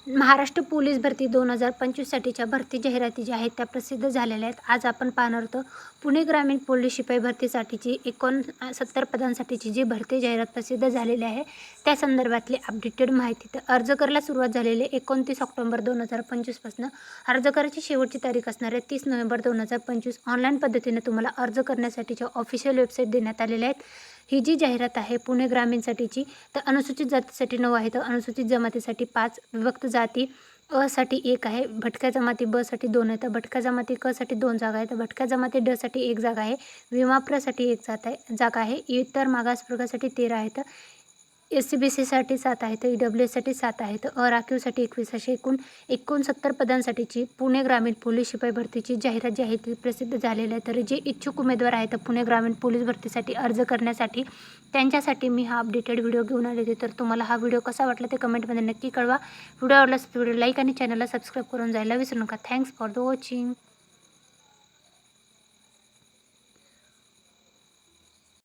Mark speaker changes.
Speaker 1: Maharashtra police भरती 2025साठीच्या भरती जाहिराती ज्या आहेत त्या प्रसिद्ध झालेल्या आहेत. आज आपण पाहणार आहोत पुणे ग्रामीण पोलीस शिपाई भरतीसाठीची 69 पदांसाठीची जी भरती जाहिरात प्रसिद्ध झालेली आहे त्या संदर्भातली अपडेटेड माहिती. तर अर्ज करायला सुरुवात झालेली आहे 29 ऑक्टोबर 2025 पासून. अर्ज करायची शेवटची तारीख असणार आहे 30 नोव्हेंबर 2025. ऑनलाईन पद्धतीने तुम्हाला अर्ज करण्यासाठीच्या ऑफिशियल वेबसाईट देण्यात आलेल्या आहेत. ही जी जाहिरात आहे पुणे ग्रामीणसाठीची, तर अनुसूचित जातीसाठी 9 आहे, तर अनुसूचित जमातीसाठी 5, विभक्त जाती अ साठी 1 आहे, भटक्या जमाती ब साठी 2 आहे, तर भटक्या जमाती क साठी 2 जागा आहे, तर भटक्या जमाती ड साठी 1 जागा आहे, विमाप्रसाठी 1 जागा आहे, इतर मागासवर्गासाठी 13 आहेत, SC-BC-साठी 7 आहे, तर EWS-साठी 7 आहे, तर अराखीवसाठी 21 अशी एकूण 69 पदांसाठीची पुणे ग्रामीण पोलीस शिपाई भरतीची जाहिरात जी आहे ती प्रसिद्ध झालेली आहे. तर जे इच्छुक उमेदवार आहेत पुणे ग्रामीण पोलीस भरतीसाठी अर्ज करण्यासाठी त्यांच्यासाठी मी हा अपडेटेड व्हिडिओ घेऊन आले होते. तर तुम्हाला हा व्हिडिओ कसा वाटला ते कमेंटमध्ये नक्की कळवा. व्हिडिओ आवडल्यास व्हिडिओ लाईक आणि चॅनलला सबस्क्राईब करून जायला विसरू नका. Thanks for the watching.